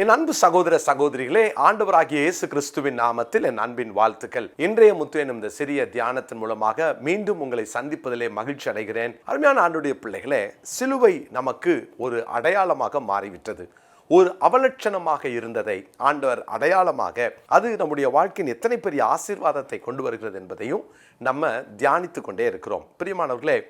என் அன்பு சகோதர சகோதரிகளே, ஆண்டவராகிய இயேசு கிறிஸ்துவின் நாமத்தில் என் அன்பின் வாழ்த்துக்கள். இன்றைய முத்து எனும் இந்த சிறிய தியானத்தின் மூலமாக மீண்டும் உங்களை சந்திப்பதிலே மகிழ்ச்சி அடைகிறேன். அருமையான ஆண்டுடைய பிள்ளைகளே, சிலுவை நமக்கு ஒரு அடையாளமாக மாறிவிட்டது. ஒரு அவலட்சணமாக இருந்ததை ஆண்டவர் அடையாளமாக, அது நம்முடைய வாழ்க்கையின் எத்தனை பெரிய ஆசீர்வாதத்தை கொண்டு வருகிறது என்பதையும் நம்ம தியானித்து கொண்டே இருக்கிறோம். பிரியமானவர்களே,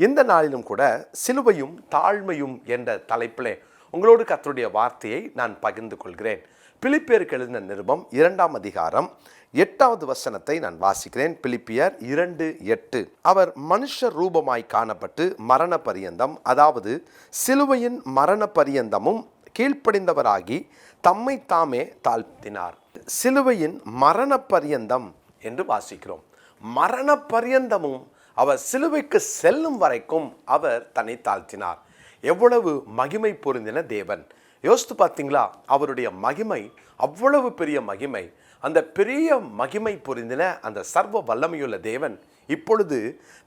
இந்த நாளிலும் கூட சிலுவையும் தாழ்மையும் என்ற தலைப்பிலே உங்களோடு கர்த்தருடைய வார்த்தையை நான் பகிர்ந்து கொள்கிறேன். பிலிப்பியருக்கு எழுதின நிருபம் 2ஆம் அதிகாரம் 8வது வசனத்தை நான் வாசிக்கிறேன். பிலிப்பியர் 2:8. அவர் மனுஷ ரூபமாய் காணப்பட்டு மரண பரியந்தம், அதாவது சிலுவையின் மரண பரியந்தமும் கீழ்ப்படிந்தவராகி தம்மை தாமே தாழ்த்தினார். சிலுவையின் மரண பரியந்தம் என்று வாசிக்கிறோம். மரண பரியந்தமும் அவர் சிலுவைக்கு செல்லும் வரைக்கும் அவர் தன்னை தாழ்த்தினார். எவ்வளவு மகிமை பொருந்தின தேவன்! யோசித்து பார்த்தீங்களா? அவருடைய மகிமை அவ்வளவு பெரிய மகிமை. அந்த பெரிய மகிமை பொருந்தின அந்த சர்வ வல்லமையுள்ள தேவன் இப்பொழுது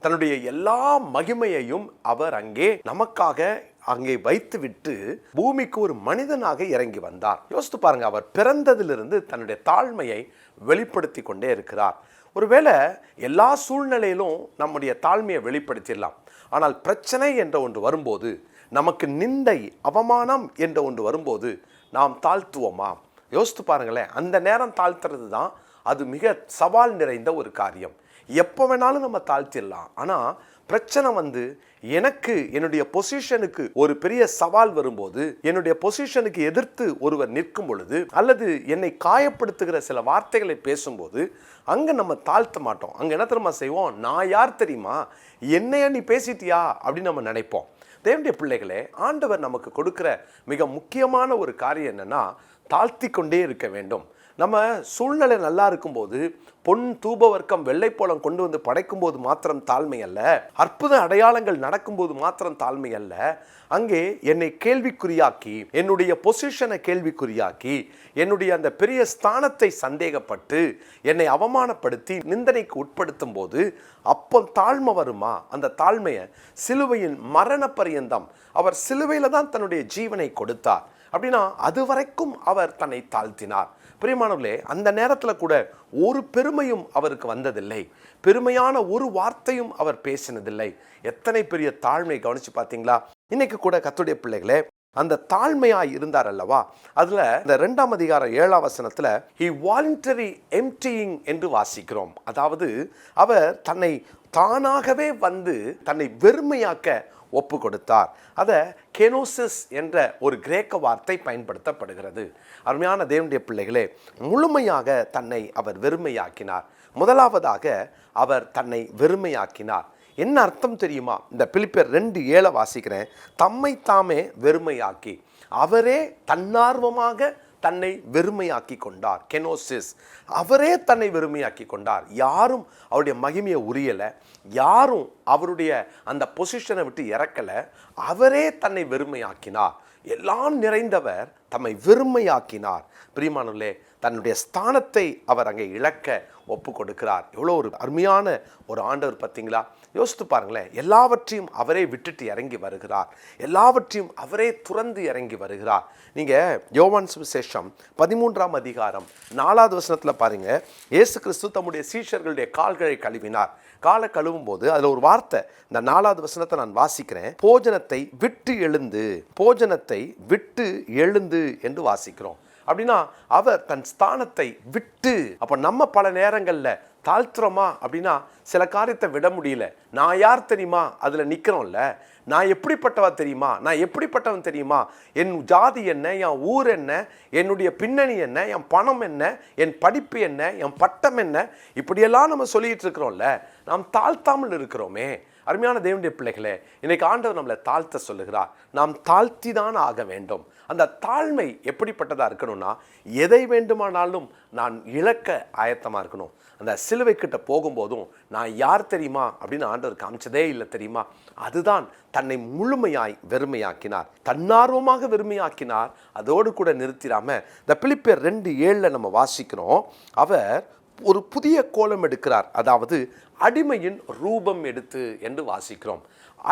தன்னுடைய எல்லா மகிமையையும் அவர் அங்கே நமக்காக அங்கே வைத்துவிட்டு பூமிக்கு ஒரு மனிதனாக இறங்கி வந்தார். யோசித்து பாருங்க, அவர் பிறந்ததிலிருந்து தன்னுடைய தாழ்மையை வெளிப்படுத்தி கொண்டே இருக்கிறார். ஒருவேளை எல்லா சூழ்நிலையிலும் நம்முடைய தாழ்மையை வெளிப்படுத்திடலாம். ஆனால் பிரச்சனை என்ற ஒன்று வரும்போது, நமக்கு நிந்தை அவமானம் என்ற ஒன்று வரும்போது நாம் தாழ்த்துவோமா? யோசித்து பாருங்களேன். அந்த நேரம் தாழ்த்துறது தான் அது மிக சவால் நிறைந்த ஒரு காரியம். எப்போ வேணாலும் நம்ம தாழ்த்திடலாம். ஆனால் பிரச்சனை வந்து எனக்கு என்னுடைய பொசிஷனுக்கு ஒரு பெரிய சவால் வரும்போது, என்னுடைய பொசிஷனுக்கு எதிர்த்து ஒருவர் நிற்கும் பொழுது, அல்லது என்னை காயப்படுத்துகிற சில வார்த்தைகளை பேசும்போது அங்கே நம்ம தாழ்த்த மாட்டோம். அங்கே என்ன தெரியுமா செய்வோம்? நான் யார் தெரியுமா, என்னைய நீ பேசிட்டியா அப்படின்னு நம்ம நினைப்போம். தேவனுடைய பிள்ளைகளே, ஆண்டவர் நமக்கு கொடுக்கிற மிக முக்கியமான ஒரு காரியம் என்னன்னா, தாழ்த்தி கொண்டே இருக்க வேண்டும். நம்ம சூழ்நிலை நல்லா இருக்கும்போது, பொன் தூபவர்க்கம் வெள்ளைப்போளம் கொண்டு வந்து படைக்கும் போது மாத்திரம் தாழ்மை அல்ல, அற்புத அடையாளங்கள் நடக்கும்போது மாத்திரம் தாழ்மை அல்ல, அங்கே என்னை கேள்விக்குறியாக்கி, என்னுடைய பொசிஷனை கேள்விக்குறியாக்கி, என்னுடைய அந்த பெரிய ஸ்தானத்தை சந்தேகப்பட்டு என்னை அவமானப்படுத்தி நிந்தனைக்கு உட்படுத்தும் போது அப்போ தாழ்மை வருமா? அந்த தாழ்மையை சிலுவையின் மரண பரியந்தம், அவர் சிலுவையில் தான் தன்னுடைய ஜீவனை கொடுத்தார். அப்படின்னா அது வரைக்கும் அவர் தன்னை தாழ்த்தினார். பிரியமானவர்களே, அந்த நேரத்தில் கூட ஒரு பெருமையும் அவருக்கு வந்ததில்லை. பெருமையான ஒரு வார்த்தையும் அவர் பேசினதில்லை. எத்தனை பெரிய தாழ்மை! கவனிச்சு பார்த்தீங்களா? இன்னைக்கு கூட கர்த்தருடைய பிள்ளைகளே, அந்த தாழ்மையாய் இருந்தார் அல்லவா? அதுல இந்த 2ஆம் அதிகாரம் 7ஆம் வசனத்துல he voluntary emptying என்று வாசிக்கிறோம். அதாவது அவர் தன்னை தானாகவே வந்து தன்னை வெறுமையாக்க ஒப்பு கொடுத்தார். அதை கெனோசிஸ் என்ற ஒரு கிரேக்க வார்த்தை பயன்படுத்தப்படுகிறது. அருமையான தேவனுடைய பிள்ளைகளே, முழுமையாக தன்னை அவர் வெறுமையாக்கினார். முதலாவதாக அவர் தன்னை வெறுமையாக்கினார். என்ன அர்த்தம் தெரியுமா? இந்த பிலிப்பியர் 2:7 வாசிக்கிறேன். தம்மை தாமே வெறுமையாக்கி, அவரே தன்னார்வமாக தன்னை வெறுமையாக்கி கொண்டார். கெனோசிஸ், அவரே தன்னை வெறுமையாக்கி கொண்டார். யாரும் அவருடைய மகிமையை உரியலை, யாரும் அவருடைய அந்த பொசிஷனை விட்டு இறக்கலை. அவரே தன்னை வெறுமையாக்கினார். எல்லாம் நிறைந்தவர் தம்மை வெறுமையாக்கினார். பிரியமானவர்களே, தன்னுடைய ஸ்தானத்தை அவர் அங்கே இழக்க ஒப்பு கொடுக்கிறார். எவ்வளோ ஒரு அருமையான ஒரு ஆண்டவர் பார்த்தீங்களா? யோசித்து பாருங்களேன். எல்லாவற்றையும் அவரே விட்டுட்டு இறங்கி வருகிறார். எல்லாவற்றையும் அவரே துறந்து இறங்கி வருகிறார். நீங்கள் யோவான் சுவிசேஷம் 13ஆம் அதிகாரம் 4வது வசனத்தில் பாருங்க, இயேசு கிறிஸ்து தம்முடைய சீஷர்களுடைய கால்களை கழுவினார். காலை கழுவும் போது அதில் ஒரு வார்த்தை, இந்த 4வது வசனத்தை நான் வாசிக்கிறேன். போஜனத்தை விட்டு எழுந்து, போஜனத்தை விட்டு எழுந்து என்று வாசிக்கிறோம். அப்படின்னா அவர் தன் ஸ்தானத்தை விட்டு, அப்போ நம்ம பல நேரங்களில் தாழ்த்துறோமா அப்படின்னா சில காரியத்தை விட முடியல. நான் யார் தெரியுமா அதில் நிற்கிறோம்ல, நான் எப்படிப்பட்டவா தெரியுமா, நான் எப்படிப்பட்டவன் தெரியுமா, என் ஜாதி என்ன, என் ஊர் என்ன, என்னுடைய பின்னணி என்ன, என் பணம் என்ன, என் படிப்பு என்ன, என் பட்டம் என்ன, இப்படியெல்லாம் நம்ம சொல்லிட்டு இருக்கிறோம்ல, நாம் தாழ்த்தாமல் இருக்கிறோமே. அருமையான தேவனுடைய பிள்ளைகளே, இன்னைக்கு ஆண்டவர் நம்மளை தாழ்த்த சொல்லுகிறார். நாம் தாழ்த்தி தான் ஆக வேண்டும். அந்த தாழ்மை எப்படிப்பட்டதாக இருக்கணும்னா, எதை வேண்டுமானாலும் நான் இழக்க ஆயத்தமாக இருக்கணும். அந்த சிலுவை கிட்ட போகும்போதும் நான் யார் தெரியுமா அப்படின்னு ஆண்டவர் காமிச்சதே இல்லை தெரியுமா? அதுதான் தன்னை முழுமையாய் வெறுமையாக்கினார், தன்னார்வமாக வெறுமையாக்கினார். அதோடு கூட நிறுத்திடாம இந்த பிலிப்பியர் 2:7 நம்ம வாசிக்கிறோம். அவர் ஒரு புதிய கோலம் எடுக்கிறார். அதாவது அடிமையின் ரூபம் எடுத்து என்று வாசிக்கிறோம்.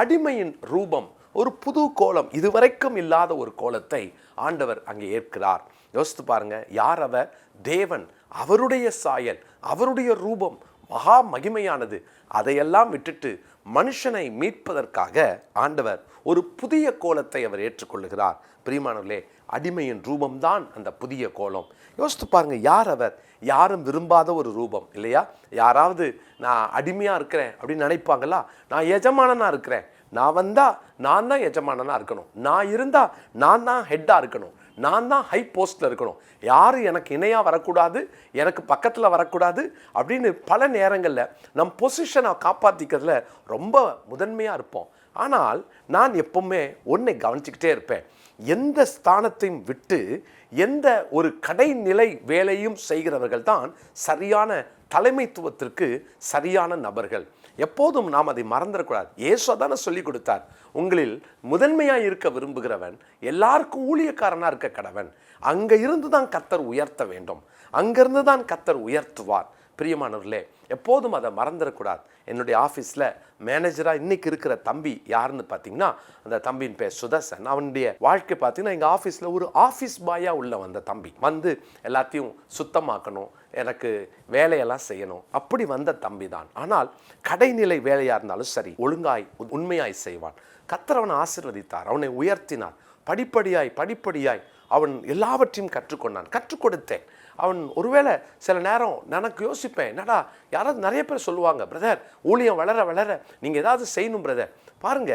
அடிமையின் ரூபம், ஒரு புது கோலம், இதுவரைக்கும் இல்லாத ஒரு கோலத்தை ஆண்டவர் அங்கே ஏற்கிறார். யோசித்து பாருங்க, யார் அவர்? தேவன். அவருடைய சாயல், அவருடைய ரூபம் மகா மகிமையானது. அதையெல்லாம் விட்டுட்டு மனுஷனை மீட்பதற்காக ஆண்டவர் ஒரு புதிய கோலத்தை அவர் ஏற்றுக்கொள்ளுகிறார். பிரியமானவர்களே, அடிமையின் ரூபம்தான் அந்த புதிய கோலம். யோசித்து பாருங்க, யார் அவர்? யாரும் விரும்பாத ஒரு ரூபம் இல்லையா? யாராவது நான் அடிமையா இருக்கிறேன் அப்படின்னு நினைப்பாங்களா? நான் எஜமானனா இருக்கிறேன், நான் வந்தா நான் தான் எஜமானனா இருக்கணும், நான் இருந்தா நான் தான் ஹெட்டா இருக்கணும், நான் தான் ஹை போஸ்ட்ல இருக்கணும், யாரும் எனக்கு இணையா வரக்கூடாது, எனக்கு பக்கத்தில் வரக்கூடாது அப்படின்னு பல நேரங்களில் நம் பொசிஷனை காப்பாற்றிக்கிறதுல ரொம்ப முதன்மையாக இருப்போம். ஆனால் நான் எப்பவுமே ஒன்றை கவனிச்சுக்கிட்டே இருப்பேன், எந்த ஸ்தானத்தையும் விட்டு எந்த ஒரு கடைநிலை வேலையும் செய்கிறவர்கள் தான் சரியான தலைமைத்துவத்திற்கு சரியான நபர்கள். எப்போதும் நாம் அதை மறந்துடக்கூடாது. இயேசு தானே சொல்லி கொடுத்தார், உங்களில் முதன்மையாக இருக்க விரும்புகிறவன் எல்லாருக்கும் ஊழியக்காரனாக இருக்க கடவன். அங்கே இருந்து தான் கர்த்தர் உயர்த்த வேண்டும், அங்கிருந்து தான் கர்த்தர் உயர்த்துவார். பிரியமானவர்களே, எப்போதும் அதை மறந்துடக்கூடாது. என்னுடைய ஆஃபீஸில் மேனேஜராக இன்னைக்கு இருக்கிற தம்பி யாருன்னு பார்த்தீங்கன்னா, அந்த தம்பியின் பேர் சுதர்சன். அவனுடைய வாழ்க்கை பார்த்தீங்கன்னா, எங்கள் ஆஃபீஸில் ஒரு ஆஃபீஸ் பாயாக உள்ள வந்த தம்பி, வந்து எல்லாத்தையும் சுத்தமாக்கணும், எனக்கு வேலையெல்லாம் செய்யணும், அப்படி வந்த தம்பி தான். ஆனால் கடைநிலை வேலையாக இருந்தாலும் சரி, ஒழுங்காய் உண்மையாய் செய்வான். கர்த்தர் அவனை ஆசீர்வதித்தார், அவனை உயர்த்தினார். படிப்படியாய் அவன் எல்லாவற்றையும் கற்றுக்கொண்டான். கற்றுக் கொடுத்தேன். அவன் ஒருவேளை சில நேரம் எனக்கு யோசிப்பேன், என்னடா யாராவது நிறைய பேர் சொல்லுவாங்க, பிரதர் ஊழியம் வளர வளர நீங்கள் ஏதாவது செய்யணும் பிரதர். பாருங்க,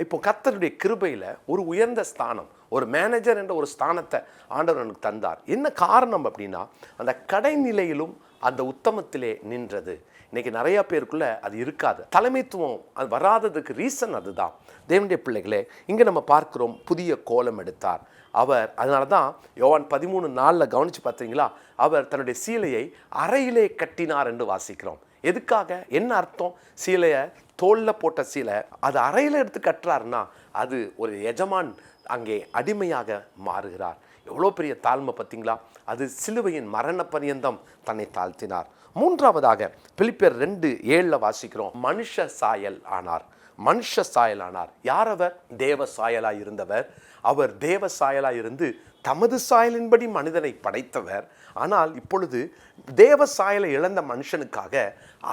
இப்போ கர்த்தருடைய கிருபையில் ஒரு உயர்ந்த ஸ்தானம், ஒரு மேனேஜர் என்ற ஒரு ஸ்தானத்தை ஆண்டவர் எனக்கு தந்தார். என்ன காரணம் அப்படின்னா, அந்த கடைநிலையிலும் அந்த உத்தமத்திலே நின்றது. இன்னைக்கு நிறைய பேருக்குள்ள அது இருக்காது. தலைமைத்துவம் அது வராததுக்கு ரீசன் அதுதான். தேவனுடைய பிள்ளைகளே, இங்கே நம்ம பார்க்கிறோம், புதிய கோலம் எடுத்தார் அவர். அதனால தான் யோவான் 13:4 கவனித்து பார்த்தீங்களா, அவர் தன்னுடைய சீலையை அறையிலே கட்டினார் என்று வாசிக்கிறோம். எதுக்காக? என்ன அர்த்தம்? சீலையை தோளில் போட்ட சீலை அது அறையில் எடுத்து கட்டுறாருன்னா, அது ஒரு எஜமான் அங்கே அடிமையாக மாறுகிறார். எவ்வளோ பெரிய தாழ்மை பார்த்தீங்களா? அது சிலுவையின் மரண பரியந்தம் தன்னை தாழ்த்தினார். மூன்றாவதாக பிலிப்பியர் 2:7 வாசிக்கிறோம், மனுஷ சாயல் ஆனார். மனுஷ சாயல் ஆனார். யார் அவர்? தேவ சாயலாய் இருந்தவர். அவர் தேவ சாயலாய் இருந்து தமது சாயலின்படி மனிதனை படைத்தவர். ஆனால் இப்பொழுது தேவ சாயலை இழந்த மனுஷனுக்காக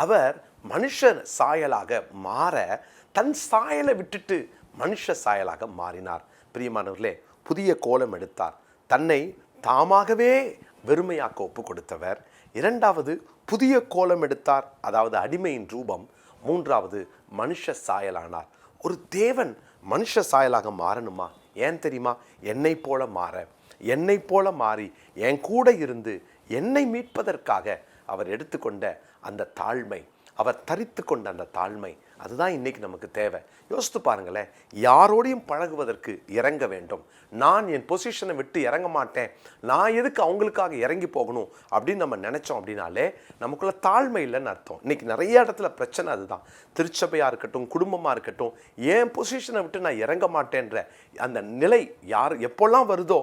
அவர் மனுஷ சாயலாக மாற தன் சாயலை விட்டுட்டு மனுஷ சாயலாக மாறினார். பிரியமானவர்களே, புதிய கோலம் எடுத்தார். தன்னை தாமாகவே வெறுமையாக்க ஒப்பு கொடுத்தவர். இரண்டாவது புதிய கோலம் எடுத்தார், அதாவது அடிமையின் ரூபம். மூன்றாவது மனுஷ சாயலானார். ஒரு தேவன் மனுஷ சாயலாக மாறணுமா? ஏன் தெரியுமா? என்னை போல மாறி என் கூட இருந்து என்னை மீட்பதற்காக அவர் எடுத்துக்கொண்ட அந்த தாழ்மை, அவர் தரித்து கொண்ட அந்த தாழ்மை, அதுதான் இன்னைக்கு நமக்கு தேவை. யோசித்து பாருங்களேன், யாரோடையும் பழகுவதற்கு இறங்க வேண்டும். நான் என் பொசிஷனை விட்டு இறங்க மாட்டேன், நான் எதுக்கு அவங்களுக்காக இறங்கி போகணும் அப்படின்னு நம்ம நினைச்சோம் அப்படின்னாலே நமக்குள்ள தாழ்மை இல்லைன்னு அர்த்தம். இன்னைக்கு நிறைய இடத்துல பிரச்சனை அதுதான். திருச்சபையாக இருக்கட்டும், குடும்பமாக இருக்கட்டும், என் பொசிஷனை விட்டு நான் இறங்க மாட்டேன்ற அந்த நிலை யார் எப்போல்லாம் வருதோ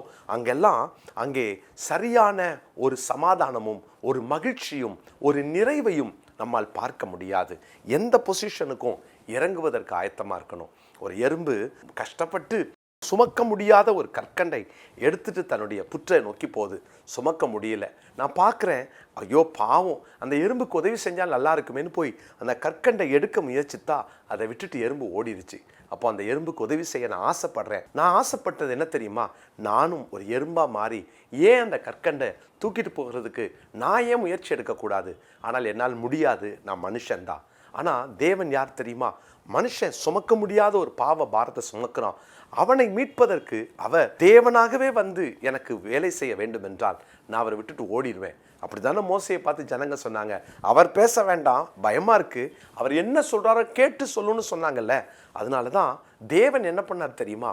அங்கே சரியான ஒரு சமாதானமும் ஒரு மகிழ்ச்சியும் ஒரு நிறைவையும் நம்மால் பார்க்க முடியாது. எந்த பொசிஷனுக்கும் இறங்குவதற்கு ஆயத்தமாக இருக்கணும். ஒரு எறும்பு கஷ்டப்பட்டு சுமக்க முடியாத ஒரு கற்கண்டை எடுத்துட்டு தன்னுடைய புற்றை நோக்கி போகுது, சுமக்க முடியல. நான் பார்க்குறேன், ஐயோ பாவம், அந்த எறும்புக்கு உதவி செஞ்சால் நல்லா இருக்குமேன்னு போய் அந்த கற்கண்டை எடுக்க முயற்சித்தா அதை விட்டுட்டு எறும்பு ஓடிடுச்சு. அப்போ அந்த எறும்புக்கு உதவி செய்ய நான் ஆசைப்படுறேன். நான் ஆசைப்பட்டது என்ன தெரியுமா? நானும் ஒரு எறும்பாக மாறி ஏன் அந்த கற்கண்டை தூக்கிட்டு போகிறதுக்கு நான் ஏன் முயற்சி எடுக்கக்கூடாது? ஆனால் என்னால் முடியாது, நான் மனுஷன்தான். ஆனால் தேவன் யார் தெரியுமா? மனுஷன் சுமக்க முடியாத ஒரு பாவ பாரத்தை சுமக்கிறான். அவனை மீட்பதற்கு அவர் தேவனாகவே வந்து எனக்கு வேலை செய்ய வேண்டும் என்றால் நான் அவரை விட்டுட்டு ஓடிடுவேன். அப்படித்தானே மோசையை பார்த்து ஜனங்க சொன்னாங்க, அவர் பேச வேண்டாம், பயமா இருக்கு, அவர் என்ன சொல்றாரோ கேட்டு சொல்லுன்னு சொன்னாங்கல்ல. அதனால தான் தேவன் என்ன பண்ணார் தெரியுமா?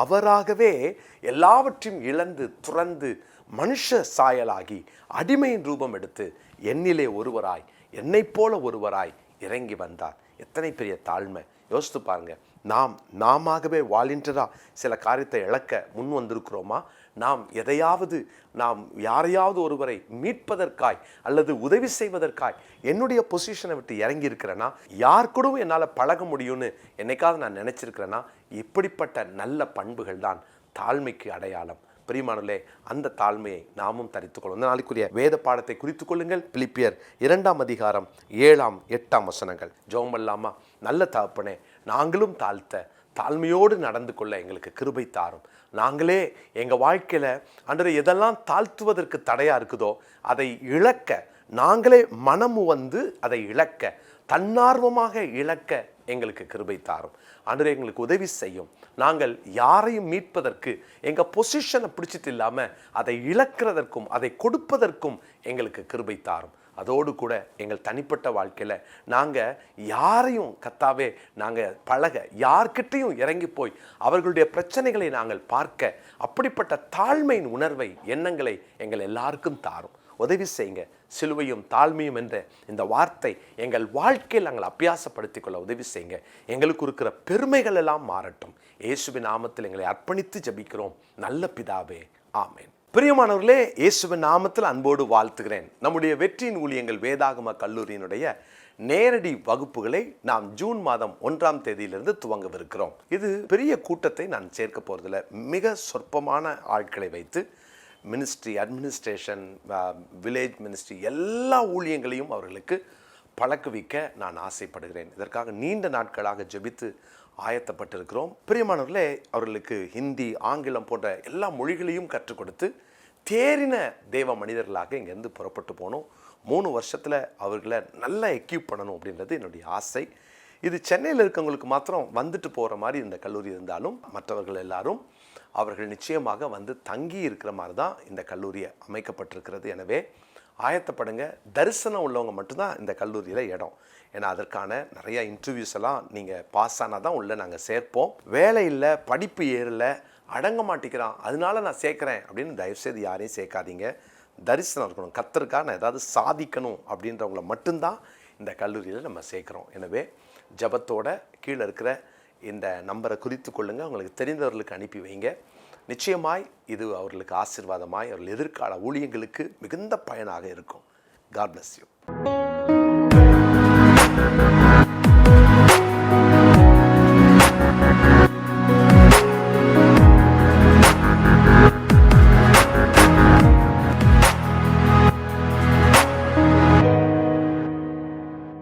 அவராகவே எல்லாவற்றையும் இழந்து துறந்து மனுஷ சாயலாகி அடிமையின் ரூபம் எடுத்து என்னிலே ஒருவராய், என்னை போல ஒருவராய் இறங்கி வந்தார். எத்தனை பெரிய தாழ்மை! யோசித்து பாருங்க. நாமவே வாலண்டியரா சில காரியத்தை இழக்க முன் வந்திருக்கிறோமா? நாம் யாரையாவது ஒருவரை மீட்பதற்காய் அல்லது உதவி செய்வதற்காய் என்னுடைய பொசிஷனை விட்டு இறங்கி இருக்கிறேன்னா, யார் கூடவும் என்னால் பழக முடியும்னு என்னைக்காவது நான் நினைச்சிருக்கிறேன்னா, இப்படிப்பட்ட நல்ல பண்புகள் தான் தாழ்மைக்கு அடையாளம். பிரியமானவர்களே, அந்த தாழ்மையை நாமும் தரித்துக்கொள்ளும். இந்த நாளைக்குரிய வேத பாடத்தை குறித்து கொள்ளுங்கள். பிலிப்பியர் 2 அதிகாரம் 7, 8 வசனங்கள். ஜெபம் பண்ணலாமா? நல்ல தகப்பனே, நாங்களும் தாழ்மையோடு நடந்து கொள்ள எங்களுக்கு கிருபை தாரும். நாங்களே எங்கள் வாழ்க்கையில் ஆண்டவரே எதெல்லாம் தாழ்த்துவதற்கு தடையாக இருக்குதோ அதை இழக்க, நாங்களே மனமு வந்து அதை இழக்க, தன்னார்வமாக இழக்க எங்களுக்கு கிருபை தாரும். ஆண்டவரே எங்களுக்கு உதவி செய்யும். நாங்கள் யாரையும் மீட்பதற்கு எங்கள் பொசிஷனை பிடிச்சிட்டு இல்லாமல் அதை இழக்கிறதற்கும் அதை கொடுப்பதற்கும் எங்களுக்கு கிருபை தாரும். அதோடு கூட எங்கள் தனிப்பட்ட வாழ்க்கையில் நாங்கள் யாரையும் கர்த்தாவே நாங்கள் பழக, யார்கிட்டையும் இறங்கி போய் அவர்களுடைய பிரச்சனைகளை நாங்கள் பார்க்க, அப்படிப்பட்ட தாழ்மையின் உணர்வை, எண்ணங்களை எங்கள் எல்லாருக்கும் தாரும். உதவி செய்யுங்க. சிலுவையும் தாழ்மையும் என்ற இந்த வார்த்தை எங்கள் வாழ்க்கையில் நாங்கள் அபியாசப்படுத்திக் கொள்ள உதவி செய்யுங்க. எங்களுக்கு இருக்கிற பெருமைகள் எல்லாம் மாறட்டும். இயேசுவின் நாமத்தில் எங்களை அர்ப்பணித்து ஜெபிக்கிறோம் நல்ல பிதாவே, ஆமென். பிரியமானவர்களே, இயேசுவின் நாமத்தில் அன்போடு வாழ்த்துகிறேன். நம்முடைய வெற்றியின் ஊழியங்கள் வேதாகம கல்லூரியினுடைய நேரடி வகுப்புகளை நாம் ஜூன் மாதம் 1ஆம் தேதியிலிருந்து துவங்கவிருக்கிறோம். இது பெரிய கூட்டத்தை நான் சேர்க்க போறதில்லை. மிக சொற்பமான ஆட்களை வைத்து மினிஸ்ட்ரி, அட்மினிஸ்ட்ரேஷன், வில்லேஜ் மினிஸ்ட்ரி எல்லா ஊழியங்களையும் அவர்களுக்கு பழக்குவிக்க நான் ஆசைப்படுகிறேன். இதற்காக நீண்ட நாட்களாக ஜெபித்து ஆயத்தப்பட்டிருக்கிறோம். பிரியமானவர்களே, அவர்களுக்கு ஹிந்தி, ஆங்கிலம் போன்ற எல்லா மொழிகளையும் கற்றுக் கொடுத்து தேறின தேவ மனிதர்களாக இங்கேருந்து புறப்பட்டு போனோம். 3 வருஷத்தில் அவர்களை நல்லா எக்யூப் பண்ணணும் அப்படின்றது என்னுடைய ஆசை. இது சென்னையில் இருக்கவங்களுக்கு மாத்திரம் வந்துட்டு போகிற மாதிரி இந்த கல்லூரி இருந்தாலும், மற்றவர்கள் எல்லாரும் அவர்கள் நிச்சயமாக வந்து தங்கி இருக்கிற மாதிரி தான் இந்த கல்லூரி அமைக்கப்பட்டிருக்கிறது. எனவே ஆயத்தப்படுங்க. தரிசனம் உள்ளவங்க மட்டும்தான் இந்த கல்லூரியில் இடம். ஏன்னா அதற்கான நிறைய இன்டர்வியூஸ் எல்லாம் நீங்கள் பாஸ் ஆனால் தான் உள்ளே நாங்கள் சேர்ப்போம். வேலை இல்லை, படிப்பு ஏறலை, அடங்க மாட்டேங்கிறான், அதனால நான் சேர்க்குறேன் அப்படின்னு தயவுசெய்து யாரையும் சேர்க்காதீங்க. தரிசனம் இருக்கணும். கர்த்தருக்காக நான் ஏதாவது சாதிக்கணும் அப்படின்றவங்கள மட்டும்தான் இந்த கல்லூரியில் நம்ம சேர்க்குறோம். எனவே ஜபத்தோட கீழே இருக்கிற இந்த நம்பரை குறித்து கொள்ளுங்கள். உங்களுக்கு தெரிந்தவர்களுக்கு அனுப்பி வைங்க. நிச்சயமாய் இது அவர்களுக்கு ஆசீர்வாதமாய் அவர்கள் எதிர்கால ஊழியங்களுக்கு மிகுந்த பயனாக இருக்கும். God bless you.